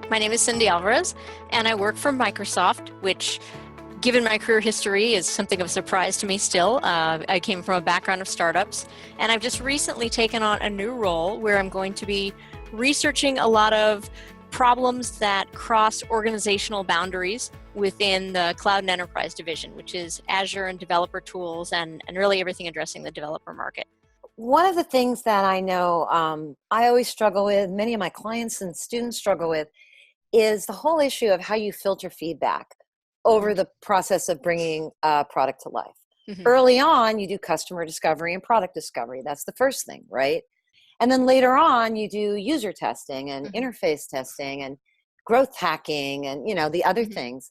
My name is Cindy Alvarez, and I work for Microsoft, which, given my career history, is something of a surprise to me still. I came from a background of startups, and I've just recently taken on a new role where I'm going to be researching a lot of problems that cross organizational boundaries within the Cloud and Enterprise division, which is Azure and developer tools and really everything addressing the developer market. One of the things that I know I always struggle with, many of my clients and students struggle with, is the whole issue of how you filter feedback over the process of bringing a product to life. Mm-hmm. Early on, you do customer discovery and product discovery. That's the first thing, right? And then later on, you do user testing and interface testing and growth hacking and, the other things.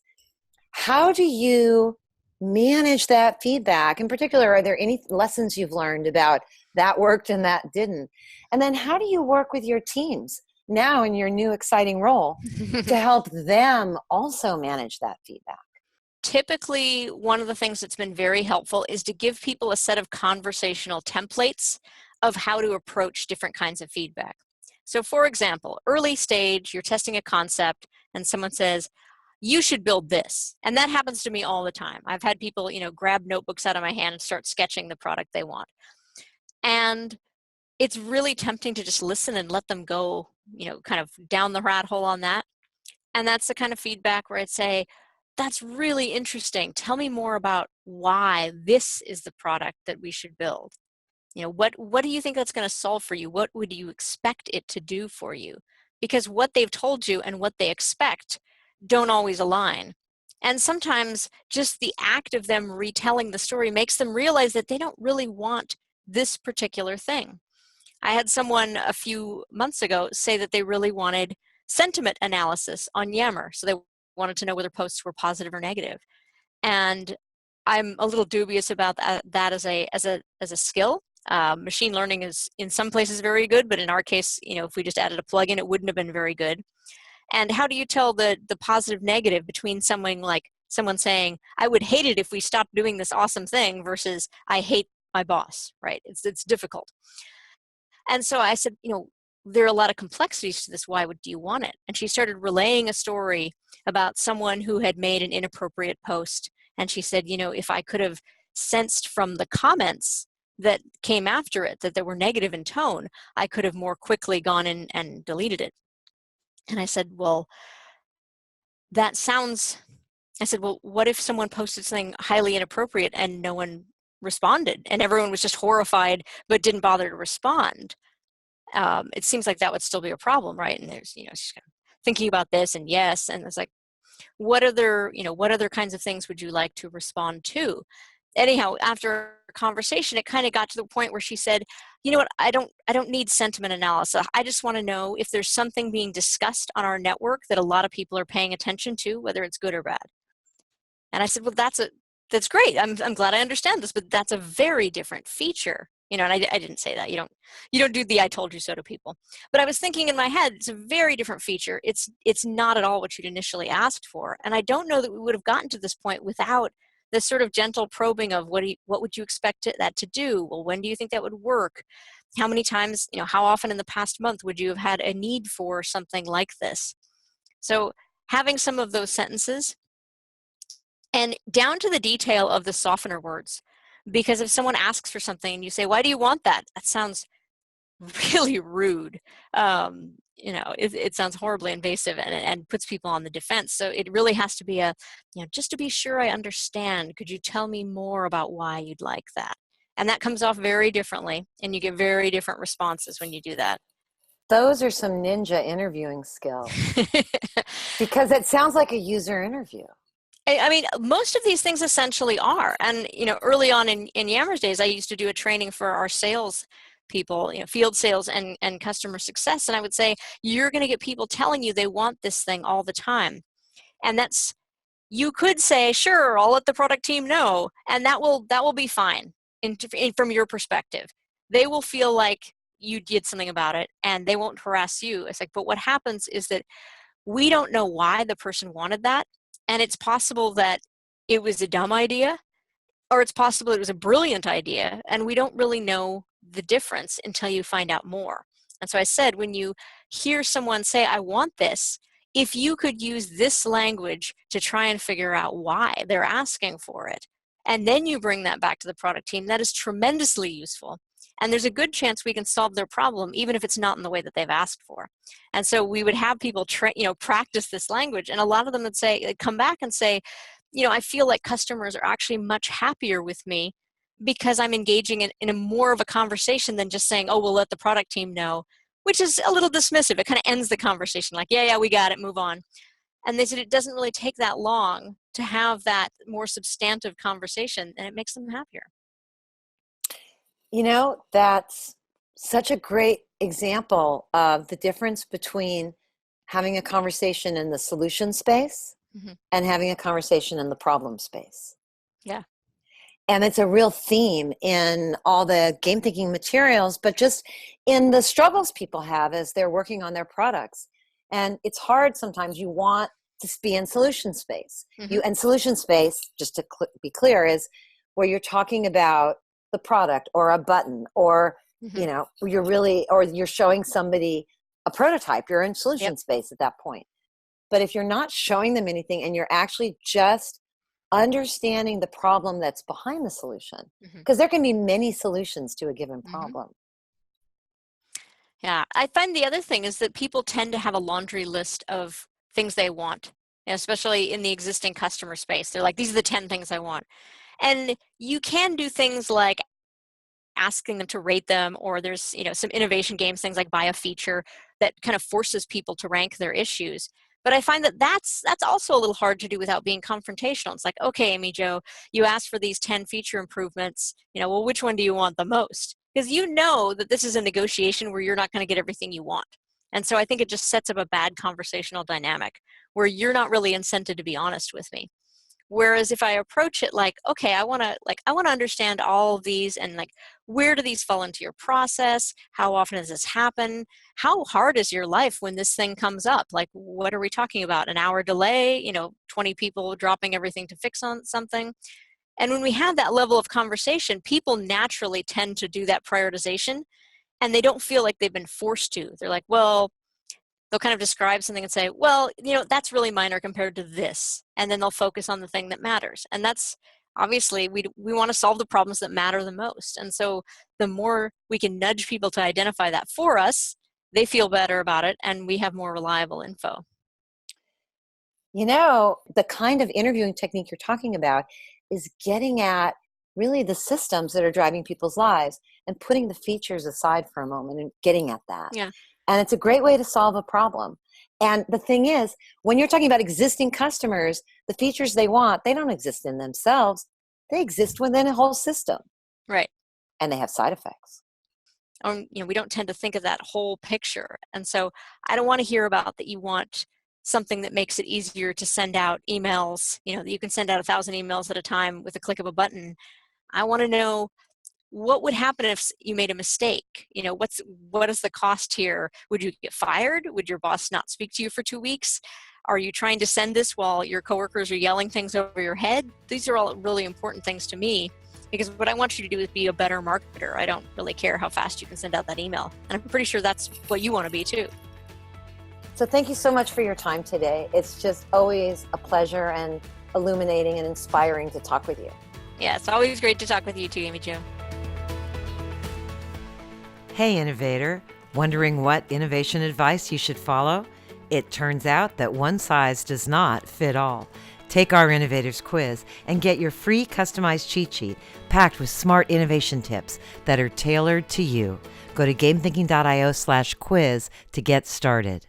How do you manage that feedback? In particular, are there any lessons you've learned about that worked and that didn't? And then how do you work with your teams now in your new exciting role to help them also manage that feedback? Typically, one of the things that's been very helpful is to give people a set of conversational templates of how to approach different kinds of feedback. So for example, early stage, you're testing a concept and someone says, you should build this. And that happens to me all the time. I've had people, grab notebooks out of my hand and start sketching the product they want. And it's really tempting to just listen and let them go, kind of down the rat hole on that. And that's the kind of feedback where I'd say, that's really interesting. Tell me more about why this is the product that we should build. What do you think that's going to solve for you? What would you expect it to do for you? Because what they've told you and what they expect don't always align. And sometimes just the act of them retelling the story makes them realize that they don't really want this particular thing. I had someone a few months ago say that they really wanted sentiment analysis on Yammer. So they wanted to know whether posts were positive or negative. And I'm a little dubious about that as a skill. Machine learning is in some places very good, but in our case, if we just added a plugin, it wouldn't have been very good. And how do you tell the positive negative between someone saying, I would hate it if we stopped doing this awesome thing versus I hate my boss, right? It's difficult. And so I said, there are a lot of complexities to this. Why do you want it? And she started relaying a story about someone who had made an inappropriate post. And she said, if I could have sensed from the comments that came after it that they were negative in tone, I could have more quickly gone in and deleted it. And I said, well, what if someone posted something highly inappropriate and no one responded and everyone was just horrified but didn't bother to respond? It seems like that would still be a problem, right? And there's, she's kind of thinking about this and yes, and it's like, what other kinds of things would you like to respond to? Anyhow, after a conversation, it kind of got to the point where she said, what, I don't need sentiment analysis. I just want to know if there's something being discussed on our network that a lot of people are paying attention to, whether it's good or bad. And I said, well, that's great. I'm glad I understand this, but that's a very different feature. And I didn't say that. You don't do the I told you so to people. But I was thinking in my head, it's a very different feature. It's not at all what you'd initially asked for. And I don't know that we would have gotten to this point without this sort of gentle probing of what would you expect that to do? Well, when do you think that would work? How many times, how often in the past month would you have had a need for something like this? So having some of those sentences and down to the detail of the softener words, because if someone asks for something and you say, why do you want that? That sounds really rude. It sounds horribly invasive and puts people on the defense. So it really has to be just to be sure I understand, could you tell me more about why you'd like that? And that comes off very differently, and you get very different responses when you do that. Those are some ninja interviewing skills because it sounds like a user interview. I mean, most of these things essentially are. And, early on in Yammer's days, I used to do a training for our sales people, field sales and customer success. And I would say, you're going to get people telling you they want this thing all the time. And you could say, sure, I'll let the product team know. And that will be fine from your perspective. They will feel like you did something about it and they won't harass you. It's like, but what happens is that we don't know why the person wanted that. And it's possible that it was a dumb idea, or it's possible it was a brilliant idea, and we don't really know the difference until you find out more. And so I said, when you hear someone say, I want this, if you could use this language to try and figure out why they're asking for it, and then you bring that back to the product team, that is tremendously useful. And there's a good chance we can solve their problem, even if it's not in the way that they've asked for. And so we would have people practice this language, and a lot of them would say, come back and say, I feel like customers are actually much happier with me because I'm engaging in a more of a conversation than just saying, oh, we'll let the product team know, which is a little dismissive. It kind of ends the conversation like, yeah, we got it, move on. And they said it doesn't really take that long to have that more substantive conversation, and it makes them happier. That's such a great example of the difference between having a conversation in the solution space and having a conversation in the problem space. Yeah. And it's a real theme in all the game thinking materials, but just in the struggles people have as they're working on their products. And it's hard sometimes. You want to be in solution space. And solution space, just to be clear, is where you're talking about the product or a button or, you're showing somebody a prototype. You're in solution space at that point. But if you're not showing them anything and you're actually just understanding the problem that's behind the solution, because there can be many solutions to a given problem. Yeah, I find the other thing is that people tend to have a laundry list of things they want, especially in the existing customer space. They're like, these are the 10 things I want. And you can do things like asking them to rate them, or there's some innovation games, things like buy a feature that kind of forces people to rank their issues. But I find that that's also a little hard to do without being confrontational. It's like, okay, Amy Jo, you asked for these 10 feature improvements, well, which one do you want the most? Because you know that this is a negotiation where you're not going to get everything you want. And so I think it just sets up a bad conversational dynamic where you're not really incented to be honest with me. Whereas if I approach it like, okay, I want to understand all of these, and like, where do these fall into your process? How often does this happen? How hard is your life when this thing comes up? Like, what are we talking about? An hour delay, 20 people dropping everything to fix on something. And when we have that level of conversation, people naturally tend to do that prioritization, and they don't feel like they've been forced to. They're like, well, they'll kind of describe something and say, well, that's really minor compared to this. And then they'll focus on the thing that matters. And that's obviously, we want to solve the problems that matter the most. And so the more we can nudge people to identify that for us, they feel better about it, and we have more reliable info. The kind of interviewing technique you're talking about is getting at really the systems that are driving people's lives and putting the features aside for a moment and getting at that. Yeah. And it's a great way to solve a problem. And the thing is, when you're talking about existing customers, the features they want, they don't exist in themselves. They exist within a whole system. Right. And they have side effects. We don't tend to think of that whole picture. And so I don't want to hear about that you want something that makes it easier to send out emails, that you can send out 1,000 emails at a time with a click of a button. I want to know, what would happen if you made a mistake? What is the cost here? Would you get fired? Would your boss not speak to you for 2 weeks? Are you trying to send this while your coworkers are yelling things over your head? These are all really important things to me, because what I want you to do is be a better marketer. I don't really care how fast you can send out that email. And I'm pretty sure that's what you want to be too. So thank you so much for your time today. It's just always a pleasure and illuminating and inspiring to talk with you. Yeah, it's always great to talk with you too, Amy Jo. Hey, innovator, wondering what innovation advice you should follow? It turns out that one size does not fit all. Take our Innovators quiz and get your free customized cheat sheet packed with smart innovation tips that are tailored to you. Go to gamethinking.io/quiz to get started.